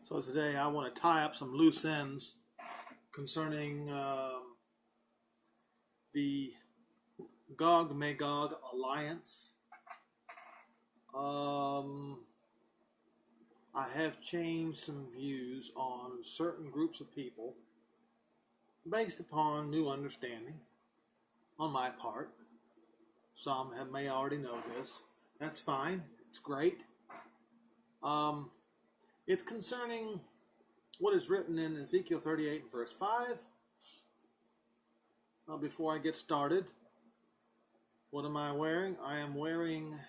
So today I want to tie up some loose ends concerning the Gog-Magog alliance. I have changed some views on certain groups of people based upon new understanding on my part. Some may already know this. That's fine. It's great. It's concerning what is written in Ezekiel 38 verse 5. Before I get started, what am I wearing? I am wearing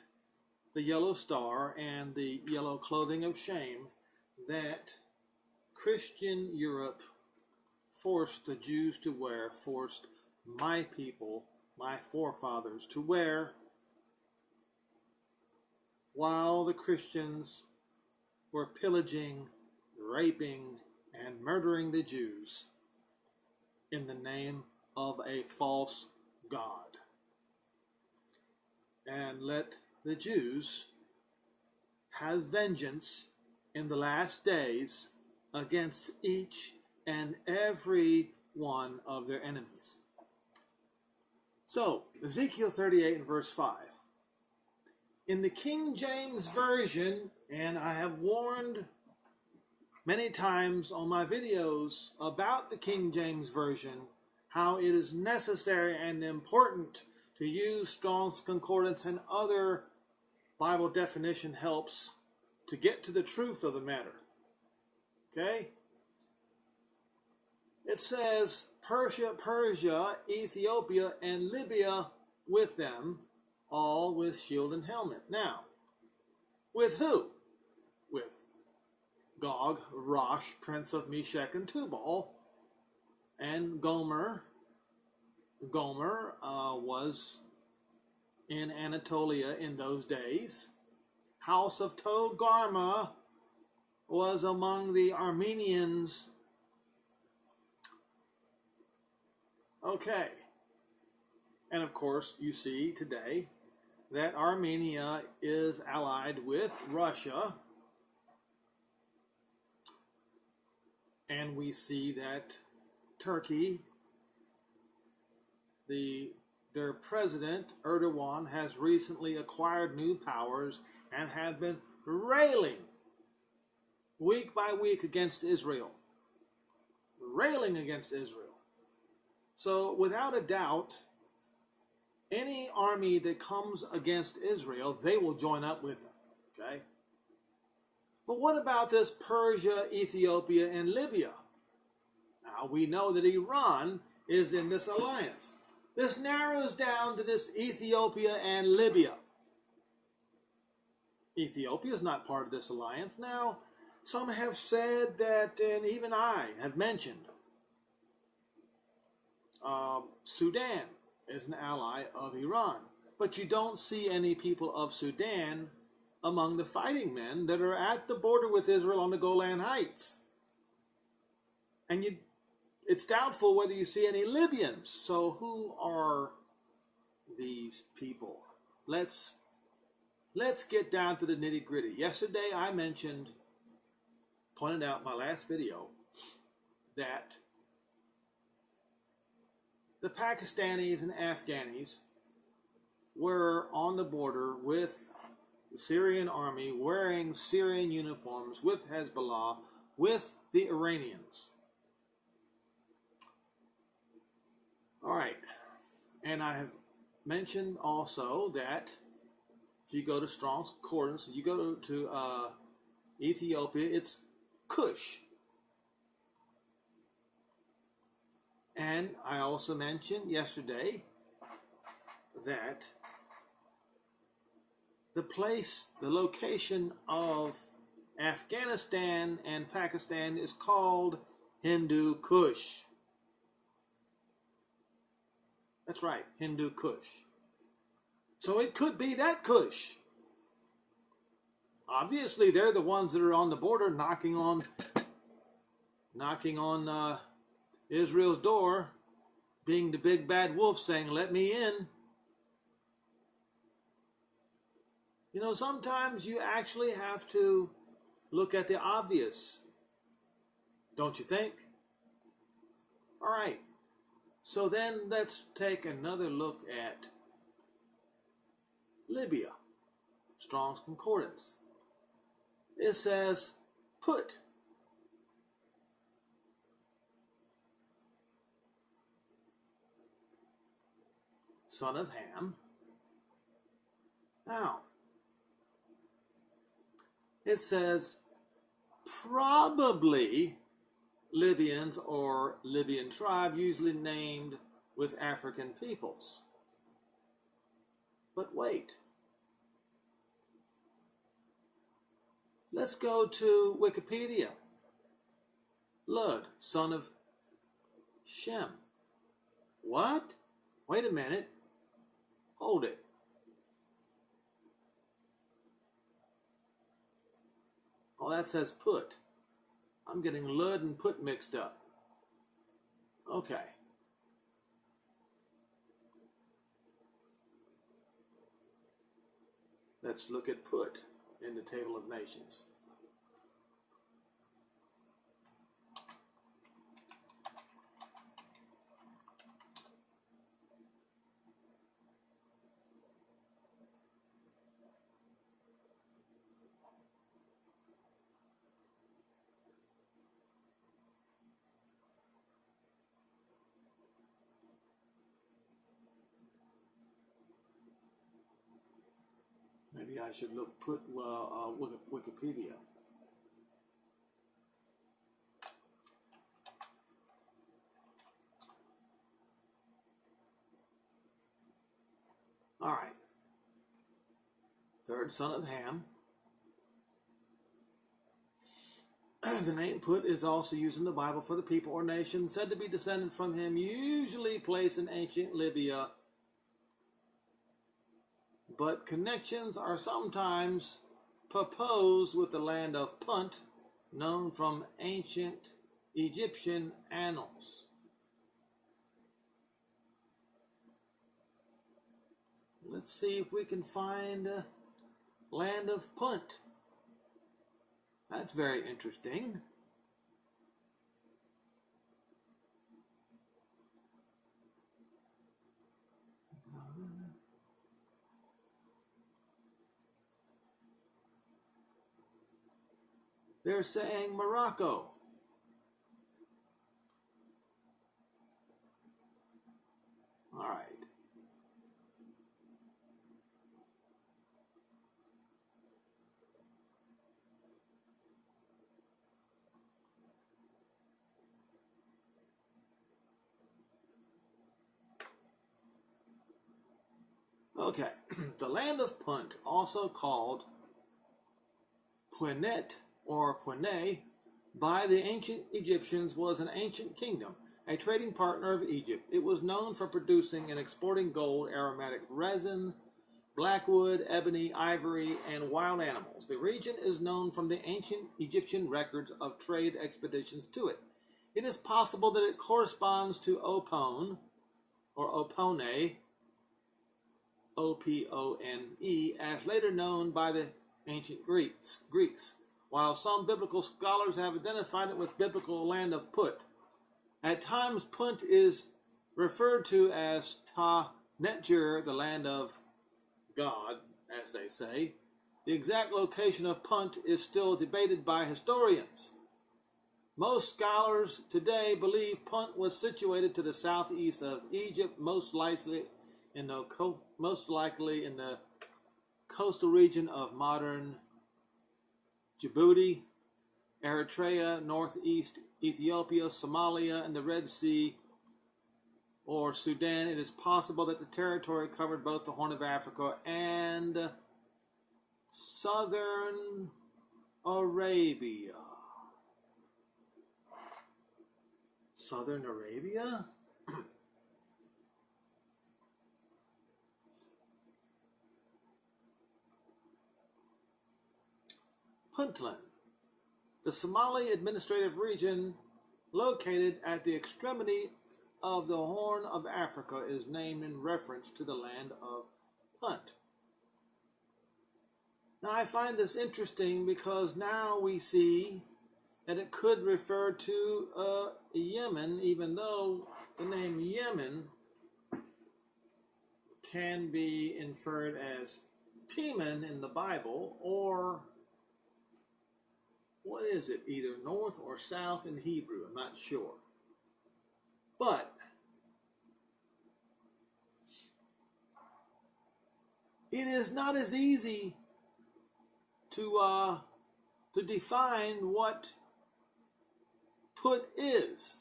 the yellow star and the yellow clothing of shame that Christian Europe forced the Jews to wear, forced my people, my forefathers to wear, while the Christians were pillaging, raping, and murdering the Jews in the name of a false god. And let the Jews have vengeance in the last days against each and every one of their enemies. So, Ezekiel 38 and verse 5. In the King James Version, and I have warned many times on my videos about the King James Version, how it is necessary and important to use Strong's Concordance and other Bible definition helps to get to the truth of the matter. Okay? It says Persia, Ethiopia, and Libya with them, all with shield and helmet. Now, with who? With Gog, Rosh, prince of Meshech and Tubal, and Gomer. Gomer was in Anatolia in those days. House of Togarmah was among the Armenians. Okay. And of course, you see today that Armenia is allied with Russia. And we see that Turkey, their president, Erdogan, has recently acquired new powers and have been railing week by week against Israel. Railing against Israel. So without a doubt, any army that comes against Israel, they will join up with them. Okay? But what about this Persia, Ethiopia, and Libya? Now, we know that Iran is in this alliance. This narrows down to this Ethiopia and Libya. Ethiopia is not part of this alliance. Now, some have said that, and even I have mentioned, Sudan is an ally of Iran. But you don't see any people of Sudan among the fighting men that are at the border with Israel on the Golan Heights. And it's doubtful whether you see any Libyans. So who are these people? Let's get down to the nitty-gritty. Yesterday I pointed out in my last video, that the Pakistanis and Afghanis were on the border with the Syrian army, wearing Syrian uniforms with Hezbollah, with the Iranians. All right. And I have mentioned also that if you go to Strong's Concordance, you go to Ethiopia, it's Cush. And I also mentioned yesterday that the location of Afghanistan and Pakistan is called Hindu Kush. That's right, Hindu Kush. So it could be that Kush. Obviously, they're the ones that are on the border knocking on Israel's door, being the big bad wolf saying, "Let me in." You know, sometimes you actually have to look at the obvious. Don't you think? All right. So then let's take another look at Libya. Strong's Concordance. It says, Put. Son of Ham. Now, it says, probably Libyans or Libyan tribe, usually named with African peoples. But wait. Let's go to Wikipedia. Lud, son of Shem. What? Wait a minute. Hold it. Oh, that says Put. I'm getting Lud and Put mixed up. Okay. Let's look at Put in the Table of Nations. Maybe I should put Wikipedia. All right. Third son of Ham. The name Put is also used in the Bible for the people or nation said to be descended from him, usually placed in ancient Libya. But connections are sometimes proposed with the land of Punt, known from ancient Egyptian annals. Let's see if we can find land of Punt. That's very interesting. They're saying Morocco. All right. Okay. The land of Punt, also called Punet or Punet by the ancient Egyptians, was an ancient kingdom, a trading partner of Egypt. It was known for producing and exporting gold, aromatic resins, blackwood, ebony, ivory, and wild animals. The region is known from the ancient Egyptian records of trade expeditions to it. It is possible that it corresponds to Opone, or Opone, Opone, as later known by the ancient Greeks, while some biblical scholars have identified it with biblical land of Put. At times, Punt is referred to as Ta Netjer, the land of God, as they say. The exact location of Punt is still debated by historians. Most scholars today believe Punt was situated to the southeast of Egypt, most likely in the coastal region of modern Djibouti, Eritrea, northeast Ethiopia, Somalia, and the Red Sea, or Sudan. It is possible that the territory covered both the Horn of Africa and southern Arabia. Southern Arabia? Puntland, the Somali administrative region located at the extremity of the Horn of Africa, is named in reference to the land of Punt. Now I find this interesting because now we see that it could refer to Yemen, even though the name Yemen can be inferred as Teman in the Bible, or what is it, either north or south in Hebrew, I'm not sure. But it is not as easy to define what Put is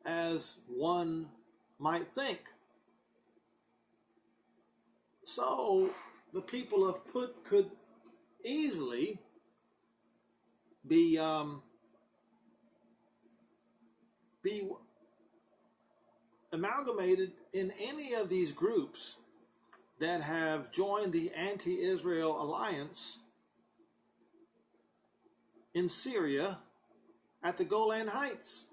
as one might think. So the people of Put could easily be amalgamated in any of these groups that have joined the anti-Israel alliance in Syria at the Golan Heights.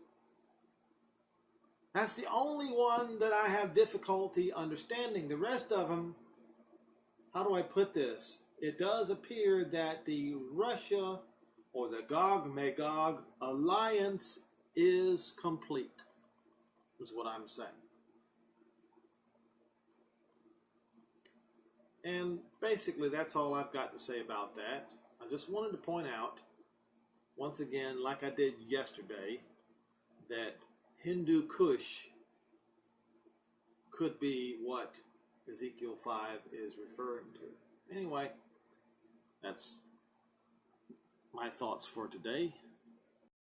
That's the only one that I have difficulty understanding. The rest of them, how do I put this? It does appear that the Russia or the Gog-Magog alliance is complete, is what I'm saying. And basically that's all I've got to say about that. I just wanted to point out, once again, like I did yesterday, that Hindu Kush could be what Ezekiel 5 is referring to. Anyway, that's my thoughts for today.